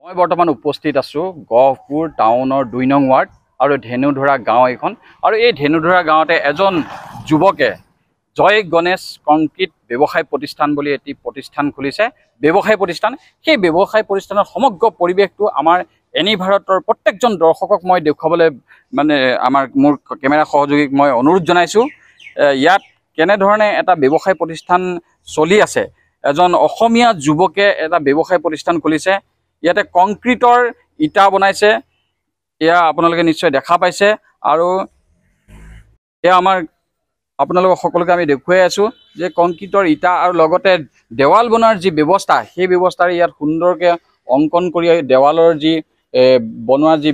মই বৰ্তমান উপস্থিত আছোঁ গহপুৰ টাউনৰ ২ নং ৱাৰ্ড আৰু ধেনুধৰা গাঁও এখন। আৰু এই ধেনুধৰা গাঁৱতে এজন যুৱকে জয় গণেশ কংক্ৰিট ব্যৱসায় প্ৰতিষ্ঠান বুলি এটি প্ৰতিষ্ঠান খুলিছে, ব্যৱসায় প্ৰতিষ্ঠান। সেই ব্যৱসায় প্ৰতিষ্ঠানৰ সমগ্ৰ পৰিৱেশটো আমাৰ এনি ভাৰতৰ প্ৰত্যেকজন দৰ্শকক মই দেখুৱাবলৈ মোৰ কেমেৰা সহযোগীক মই অনুৰোধ জনাইছোঁ। ইয়াত কেনেধৰণে এটা ব্যৱসায় প্ৰতিষ্ঠান চলি আছে, এজন অসমীয়া যুৱকে এটা ব্যৱসায় প্ৰতিষ্ঠান খুলিছে। ইয়াতে কংক্ৰিটৰ ইটা বনাইছে, এয়া আপোনালোকে নিশ্চয় দেখা পাইছে। আৰু এয়া আপোনালোকক সকলোকে আমি দেখুৱাই আছোঁ যে কংক্ৰিটৰ ইটা আৰু লগতে দেৱাল বনোৱাৰ যি ব্যৱস্থা, সেই ব্যৱস্থাৰে ইয়াত সুন্দৰকৈ অংকন কৰি দেৱালৰ যি বনোৱা যি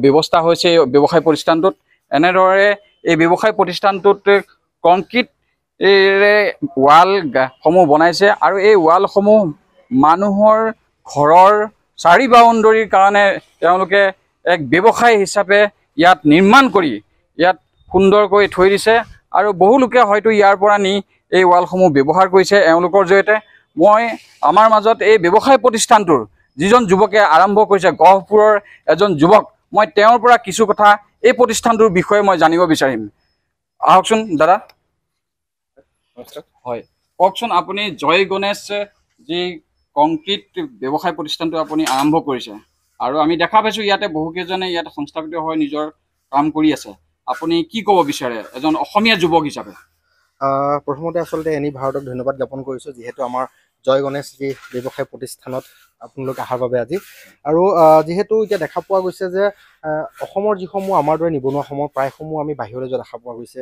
ব্যৱস্থা হৈছে এই ব্যৱসায় প্ৰতিষ্ঠানটোত। এনেদৰে এই ব্যৱসায় প্ৰতিষ্ঠানটোত কংক্ৰিটৰে ৱালসমূহ বনাইছে আৰু এই ৱালসমূহ মানুহৰ ঘৰৰ চাৰি বাউণ্ডৰীৰ কাৰণে তেওঁলোকে এক ব্যৱসায় হিচাপে ইয়াত নিৰ্মাণ কৰি ইয়াত সুন্দৰকৈ থৈ দিছে। আৰু বহু লোকে হয়তো ইয়াৰ পৰা নি এই ৱালসমূহ ব্যৱহাৰ কৰিছে এওঁলোকৰ জৰিয়তে। মই আমাৰ মাজত এই ব্যৱসায় প্ৰতিষ্ঠানটোৰ যিজন যুৱকে আৰম্ভ কৰিছে, গহপুৰৰ এজন যুৱক, মই তেওঁৰ পৰা কিছু কথা এই প্ৰতিষ্ঠানটোৰ বিষয়ে মই জানিব বিচাৰিম। আহকচোন দাদা। হয়, কওকচোন আপুনি জয় গণেশ যি কংক্ৰিট ব্যৱসায় প্ৰতিষ্ঠানটো আপুনি আৰম্ভ কৰিছে, আৰু আমি দেখা পাইছোঁ ইয়াতে বহুকেইজনে ইয়াতে সংস্থাপিত হৈ নিজৰ কাম কৰি আছে। আপুনি কি ক'ব বিচাৰে এজন অসমীয়া যুৱক হিচাপে? প্ৰথমতে আচলতে এনি ভাৰতক ধন্যবাদ জ্ঞাপন কৰিছোঁ, যিহেতু আমাৰ জয় গণেশ যি ব্যৱসায় প্ৰতিষ্ঠানত আপোনালোক অহাৰ বাবে আজি। আৰু যিহেতু এতিয়া দেখা পোৱা গৈছে যে অসমৰ যিসমূহ আমাৰ দৰে নিবনুৱাসমূহ প্ৰায়সমূহ আমি বাহিৰলৈ যোৱা দেখা পোৱা গৈছে,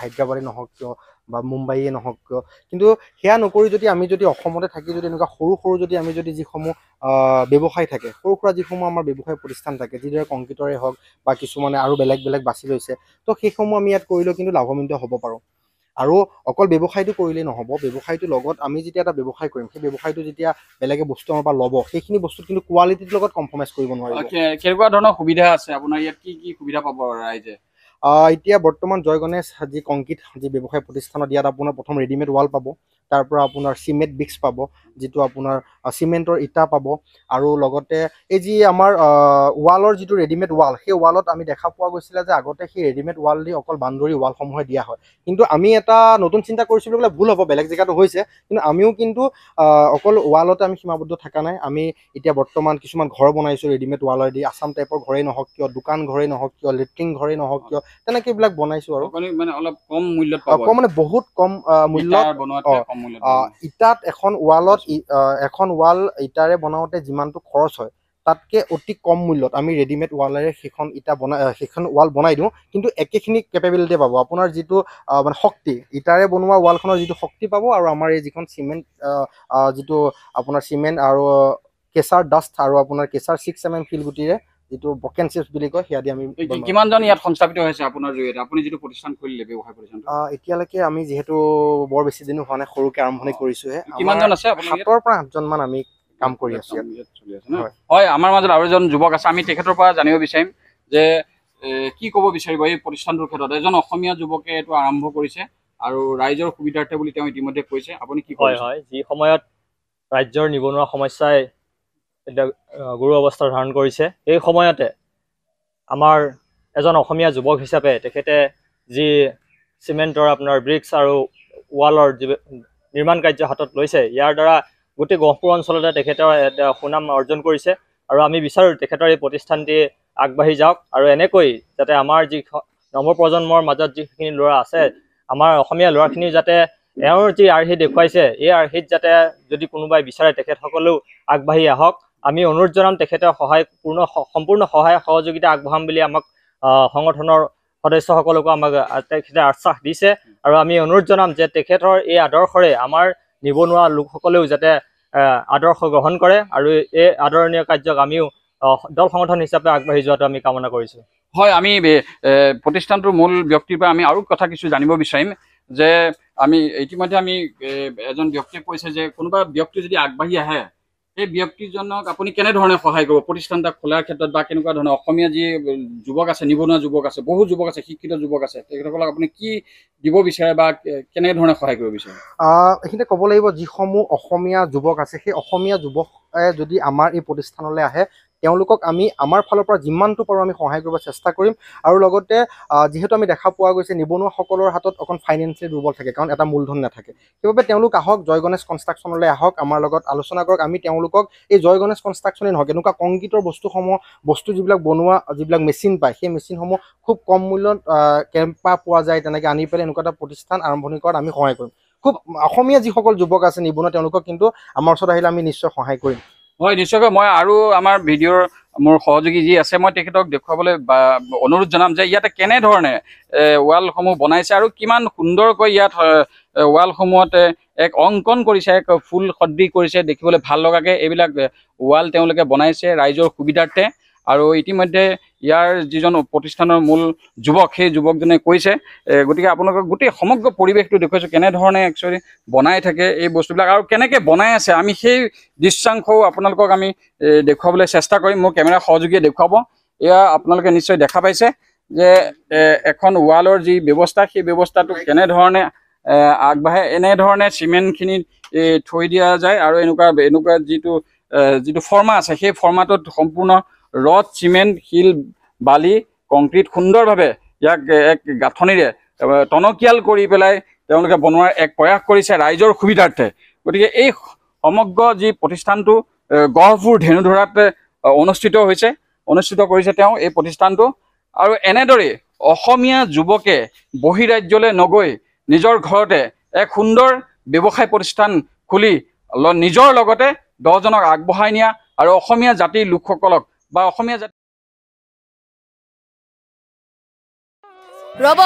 হায়দৰাবাদে নহওক কিয় বা মুম্বাইয়ে নহওক কিয়। কিন্তু সেয়া নকৰি যদি আমি অসমতে থাকি যদি এনেকুৱা সৰু সৰু যদি আমি যিসমূহ ব্যৱসায় থাকে, সৰু সুৰা যিসমূহ আমাৰ ব্যৱসায় প্ৰতিষ্ঠান থাকে, যিদৰে কংক্ৰিটৰে হওক বা কিছুমানে আৰু বেলেগ বেলেগ বাছি লৈছে, তো সেইসমূহ আমি ইয়াত কৰিলেও কিন্তু লাভান্বিত হ'ব পাৰোঁ। আৰু অকল ব্যৱসায়টো কৰিলেই নহ'ব, ব্যৱসায়টোৰ লগত আমি যেতিয়া এটা ব্যৱসায় কৰিম, সেই ব্যৱসায়টো যেতিয়া বেলেগে বস্তু আমাৰ পৰা ল'ব, সেইখিনি বস্তুত কিন্তু কোৱালিটিৰ লগত কম্প্ৰমাইজ কৰিব নোৱাৰিব। কেনেকুৱা ধৰণৰ সুবিধা আছে আপোনাৰ ইয়াত? কি সুবিধা পাব ৰাইজে? এতিয়া বৰ্তমান জয় গণেশ যি কংক্ৰিট যি ব্যৱসায় প্ৰতিষ্ঠানত, ইয়াত আপোনাৰ প্ৰথম ৰেডিমেড ৱাল পাব, তাৰ পৰা আপোনাৰ চিমেণ্ট ব্ৰিক্স পাব, যিটো আপোনাৰ চিমেণ্টৰ ইটা পাব। আৰু লগতে এই যি আমাৰ ৱালৰ যিটো ৰেডিমেড ৱাল, সেই ৱালত আমি দেখা পোৱা গৈছিলে যে আগতে সেই ৰেডিমেড ৱাল দি অকল বাউণ্ডৰী ৱালসমূহে দিয়া হয়। কিন্তু আমি এটা নতুন চিন্তা কৰিছিলোঁ, বোলে ভুল হ'ব, বেলেগ জেগাতো হৈছে, কিন্তু আমিও কিন্তু অকল ৱালতে আমি সীমাবদ্ধ থকা নাই। আমি এতিয়া বৰ্তমান কিছুমান ঘৰ বনাইছোঁ ৰেডিমেড ৱালেদি, আছাম টাইপৰ ঘৰেই নহওক কিয়, দোকান ঘৰেই নহওক কিয়, লেট্ৰিন ঘৰেই নহওক কিয়, তেনেকৈ এইবিলাক বনাইছোঁ। আৰু মানে অলপ কম মূল্যত মানে বহুত কম মূল্যত ইটাত এখন ৱাল ইটাৰে বনাওঁতে যিমানটো খৰচ হয়, তাতকৈ অতি কম মূল্যত আমি ৰেডিমেড ৱালেৰে সেইখন ৱাল বনাই দিওঁ। কিন্তু একেখিনি কেপেবিলিটি পাব, আপোনাৰ যিটো মানে শক্তি, ইটাৰে বনোৱা ৱালখনৰ যিটো শক্তি পাব, আৰু আমাৰ এই যিখন চিমেণ্ট যিটো আপোনাৰ চিমেণ্ট আৰু কেঁচাৰ ডাষ্ট আৰু আপোনাৰ কেঁচাৰ 6 mm শিলগুটিৰে যিটো ব্ৰকেন চিপছ বুলি কয়, সেয়া দি আমি। কিমানজন ইয়াত সংস্থাপিত হৈছে আপোনাৰ জৰিয়তে, আপুনি যিটো প্ৰতিষ্ঠান খুলিলে ব্যৱসায় প্ৰতিষ্ঠান? এতিয়ালৈকে আমি যিহেতু বৰ বেছি দিনো হোৱা নাই, সৰুকৈ আৰম্ভণি কৰিছোঁহে। কিমানজন আছে? 7ৰ পৰা 8জন মান আমি কাম কৰি আছোঁ। হয়, আমাৰ মাজত আৰু এজন যুৱক আছে, আমি তেখেতৰ পৰা জানিব বিচাৰিম যে কি ক'ব বিচাৰিব এই প্ৰতিষ্ঠানটোৰ ক্ষেত্ৰত? এজন অসমীয়া যুৱকে এইটো আৰম্ভ কৰিছে আৰু ৰাইজৰ সুবিধাৰ্থে বুলি তেওঁ ইতিমধ্যে কৈছে, আপুনি কি কয়? হয়, যি সময়ত ৰাজ্যৰ নিবনুৱা সমস্যাই এতিয়া গুৰু অৱস্থা ধাৰণ কৰিছে, এই সময়তে আমাৰ এজন অসমীয়া যুৱক হিচাপে তেখেতে যি চিমেণ্টৰ আপোনাৰ ব্ৰিক্স আৰু ৱালৰ যি নিৰ্মাণ কাৰ্য হাতত লৈছে, ইয়াৰ দ্বাৰা গোটেই গহপুৰ অঞ্চলতে তেখেতৰ সুনাম অৰ্জন কৰিছে। আৰু আমি বিচাৰোঁ তেখেতৰ এই প্ৰতিষ্ঠানটি আগবাঢ়ি যাওক, আৰু এনেকৈ যাতে আমাৰ যি নৱপ্ৰজন্মৰ মাজত যিখিনি ল'ৰা আছে, আমাৰ অসমীয়া ল'ৰাখিনি যাতে এওঁৰ যি আৰ্হি দেখুৱাইছে, এই আৰ্হিত যাতে যদি কোনোবাই বিচাৰে তেখেতসকলেও আগবাঢ়ি আহক। আমি অনুৰোধ জনাম তেখেতৰ সম্পূৰ্ণ সহায় সহযোগিতা আগবঢ়াম বুলি আমাক সংগঠনৰ সদস্যসকলকো আমাক তেখেতে আশ্বাস দিছে। আৰু আমি অনুৰোধ জনাম যে তেখেতৰ এই আদৰ্শৰে আমাৰ নিবনুৱা লোকসকলেও যাতে আদৰ্শ গ্ৰহণ কৰে, আৰু এই আদৰণীয় কাৰ্যক আমিও দল সংগঠন হিচাপে আগবাঢ়ি যোৱাটো আমি কামনা কৰিছোঁ। হয়, আমি প্ৰতিষ্ঠানটোৰ মূল ব্যক্তিৰ পৰা আমি আৰু কথা কিছু জানিব বিচাৰিম যে আমি ইতিমধ্যে এজন ব্যক্তিয়ে কৈছে যে কোনোবা ব্যক্তি যদি আগবাঢ়ি আহে এই ব্যক্তিজনক আপুনি কেনেধৰণে সহায় কৰিব প্ৰতিষ্ঠান এটা খোলাৰ ক্ষেত্ৰত বা কেনেকুৱা ধৰণৰ অসমীয়া যি যুৱক আছে নিবনুৱা যুৱক আছে বহু যুৱক আছে শিক্ষিত যুৱক আছে তেখেতসকলক আপুনি কি দিব বিচাৰে বা কেনেধৰণে সহায় কৰিব বিচাৰে এইখিনিতে ক'ব লাগিব যিসমূহ অসমীয়া যুৱক আছে সেই অসমীয়া যুৱকে যদি আমাৰ এই প্ৰতিষ্ঠানলৈ আহে তেওঁলোকক আমি আমাৰ ফালৰ পৰা যিমানটো পাৰোঁ আমি সহায় কৰিব চেষ্টা কৰিম আৰু লগতে যিহেতু আমি দেখা পোৱা গৈছে নিবনুৱাসকলৰ হাতত অকণ ফাইনেন্সিয়েলি দুৰ্বল থাকে কাৰণ এটা মূলধন নাথাকে সেইবাবে তেওঁলোক আহক জয় গণেশ কনষ্ট্ৰাকশ্যনলৈ আহক আমাৰ লগত আলোচনা কৰক আমি তেওঁলোকক এই জয় গণেশ কনষ্ট্ৰাকশ্যনেই নহওক এনেকুৱা কংক্ৰিটৰ বস্তু যিবিলাক বনোৱা যিবিলাক মেচিন পায় সেই মেচিনসমূহ খুব কম মূল্যত কেম্পা পোৱা যায় তেনেকৈ আনি পেলাই এনেকুৱা এটা প্ৰতিষ্ঠান আৰম্ভণি কৰাত আমি সহায় কৰিম খুব অসমীয়া যিসকল যুৱক আছে নিবনুৱা তেওঁলোকক কিন্তু আমাৰ ওচৰত আহিলে আমি নিশ্চয় সহায় কৰিম হয় নিশ্চয়কৈ মই আৰু আমাৰ ভিডিঅ'ৰ মোৰ সহযোগী যি আছে মই তেখেতক দেখুৱাবলৈ অনুৰোধ জনাম যে ইয়াতে কেনেধৰণে ৱালসমূহ বনাইছে আৰু কিমান সুন্দৰকৈ ইয়াত ৱালসমূহতে এক অংকন কৰিছে এক ফুল সদৃশ কৰিছে দেখিবলৈ ভাল লগাকৈ এইবিলাক ৱাল তেওঁলোকে বনাইছে ৰাইজৰ সুবিধাৰ্থে আৰু ইতিমধ্যে ইয়াৰ যিজন প্ৰতিষ্ঠানৰ মূল যুৱক সেই যুৱকজনে কৈছে গতিকে আপোনালোকক গোটেই সমগ্ৰ পৰিৱেশটো দেখুৱাইছোঁ কেনেধৰণে একচুৱেলি বনাই থাকে এই বস্তুবিলাক আৰু কেনেকৈ বনাই আছে আমি সেই দৃশ্যাংশও আপোনালোকক আমি দেখুৱাবলৈ চেষ্টা কৰিম মোৰ কেমেৰা সহযোগীয়ে দেখুৱাব এয়া আপোনালোকে নিশ্চয় দেখা পাইছে যে এখন ৱালৰ যি ব্যৱস্থা সেই ব্যৱস্থাটো কেনেধৰণে আগবাঢ়ে এনেধৰণে চিমেণ্টখিনি থৈ দিয়া যায় আৰু এনেকুৱা যিটো ফৰ্মা আছে সেই ফৰ্মাটোত সম্পূৰ্ণ ৰড চিমেণ্ট শিল বালি কংক্ৰিট সুন্দৰভাৱে ইয়াক এক গাঁথনিৰে টনকিয়াল কৰি পেলাই তেওঁলোকে বনোৱাৰ এক প্ৰয়াস কৰিছে ৰাইজৰ সুবিধাৰ্থে গতিকে এই সমগ্ৰ যি প্ৰতিষ্ঠানটো গহপুৰ ধেনুধৰাত অনুষ্ঠিত কৰিছে তেওঁ এই প্ৰতিষ্ঠানটো আৰু এনেদৰে অসমীয়া যুৱকে বহিৰাজ্যলৈ নগৈ নিজৰ ঘৰতে এক সুন্দৰ ব্যৱসায় প্ৰতিষ্ঠান খুলি নিজৰ লগতে 10জনক আগবঢ়াই নিয়া আৰু অসমীয়া জাতিৰ লোকসকলক বা অসমীয়া জাতি ৰব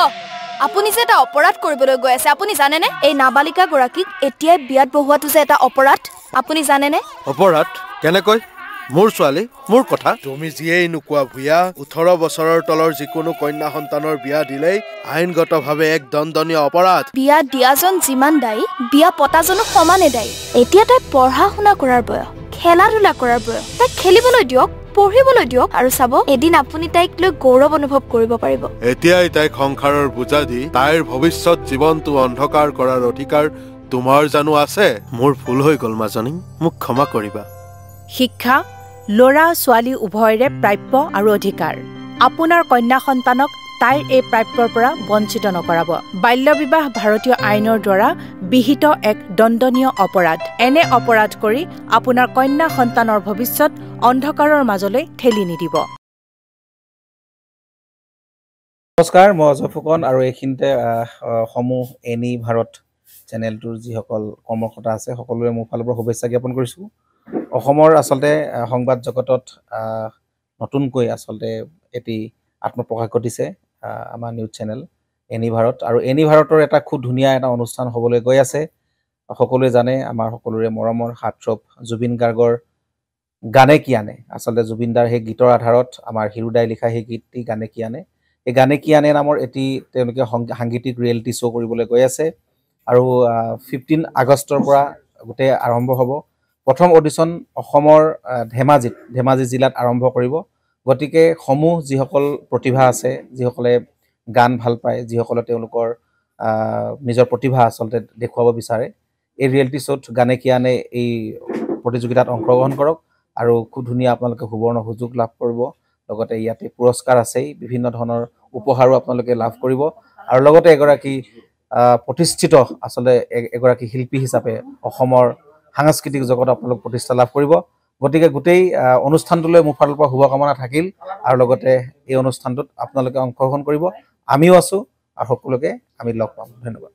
আপুনি যে এটা অপৰাধ কৰিবলৈ গৈ আছে আপুনি জানেনে এই নাবালিকা গৰাকীক এতিয়াই বিয়াত বহুৱাটো যে এটা অপৰাধ আপুনি জানেনে অপৰাধ কেনেকৈ মোৰ ছোৱালী মোৰ কথা তুমি যিয়েই নোকোৱা ভূঞা 18 বছৰৰ তলৰ যিকোনো কন্যা সন্তানৰ বিয়া দিলেই আইনগতভাৱে এক দণ্ডনীয় অপৰাধ বিয়া দিয়াজন যিমান দায়ী বিয়া পতাজনো সমানে দায়ী এতিয়া তাই পঢ়া শুনা কৰাৰ বয়স খেলা ধূলা কৰাৰ বয়স তাইক খেলিবলৈ দিয়ক পঢ়িবলৈ দিয়ক আৰু চাব এদিন আপুনি তাইক লৈ গৌৰৱ অনুভৱ কৰিব পাৰিব এতিয়াই তাইক সংসাৰৰ বোজা দি তাইৰ ভৱিষ্যত জীৱনটো অন্ধকাৰ কৰাৰ অধিকাৰ তোমাৰ জানো আছে মোৰ ভুল হৈ গ'ল মাজনী মোক ক্ষমা কৰিবা শিক্ষা ল'ৰা ছোৱালী উভয়ৰে প্ৰাপ্য আৰু অধিকাৰ আপোনাৰ কন্যা সন্তানক তাইৰ এই প্ৰাপ্যৰ পৰা বঞ্চিত নকৰাব বাল্য বিবাহ ভাৰতীয় আইনৰ দ্বাৰা বিহিত এক দণ্ডনীয় অপৰাধ এনে অপৰাধ কৰি আপোনাৰ কন্যা সন্তানৰ ভৱিষ্যত অন্ধকাৰৰ মাজলৈ ঠেলি নিদিব নমস্কাৰ মই অজয় ফুকন আৰু এইখিনিতে সমূহ এনি ভাৰত চেনেলটোৰ যিসকল কৰ্মকৰ্তা আছে সকলোৰে মোৰ ফালৰ পৰা শুভেচ্ছা জ্ঞাপন কৰিছোঁ অসমৰ আচলতে সংবাদ জগতত নতুনকৈ আচলতে এটি আত্মপ্ৰকাশ ঘটিছে আমাৰ নিউজ চেনেল এনি ভাৰত আৰু এনি ভাৰতৰ এটা খুব ধুনীয়া এটা অনুষ্ঠান হ'বলৈ গৈ আছে সকলোৱে জানে আমাৰ সকলোৰে মৰমৰ হাৰ্টথ্ৰব জুবিন গাৰ্গৰ গানে কি আনে আচলতে জুবিনদাৰ সেই গীতৰ আধাৰত আমাৰ হিৰুদাই লিখা সেই গীতটি গানে কি আনে এই গানে কি আনে নামৰ এটি তেওঁলোকে সাংগীতিক ৰিয়েলিটি শ্ব' কৰিবলৈ গৈ আছে আৰু 15 আগষ্টৰ পৰা গোটেই আৰম্ভ হ'ব প্ৰথম অডিশ্যন অসমৰ ধেমাজি জিলাত আৰম্ভ কৰিব গতিকে সমূহ যিসকল প্ৰতিভা আছে যিসকলে গান ভাল পায় যিসকলে তেওঁলোকৰ নিজৰ প্ৰতিভা আচলতে দেখুৱাব বিচাৰে এই ৰিয়েলিটি শ্ব'ত গানে কি আনে এই প্ৰতিযোগিতাত অংশগ্ৰহণ কৰক আৰু খুব ধুনীয়া আপোনালোকে সুবৰ্ণ সুযোগ লাভ কৰিব লগতে ইয়াতে পুৰস্কাৰ আছেই বিভিন্ন ধৰণৰ উপহাৰো আপোনালোকে লাভ কৰিব আৰু লগতে এগৰাকী প্ৰতিষ্ঠিত আচলতে এগৰাকী শিল্পী হিচাপে অসমৰ সাংস্কৃতিক জগত আপোনালোক প্ৰতিষ্ঠা লাভ কৰিব গতিকে গোটেই অনুষ্ঠানটোলৈ মোৰ ফালৰ পৰা শুভকামনা থাকিল আৰু লগতে এই অনুষ্ঠানটোত আপোনালোকে অংশগ্ৰহণ কৰিব আমিও আছোঁ আৰু সকলোকে আমি লগ পাম ধন্যবাদ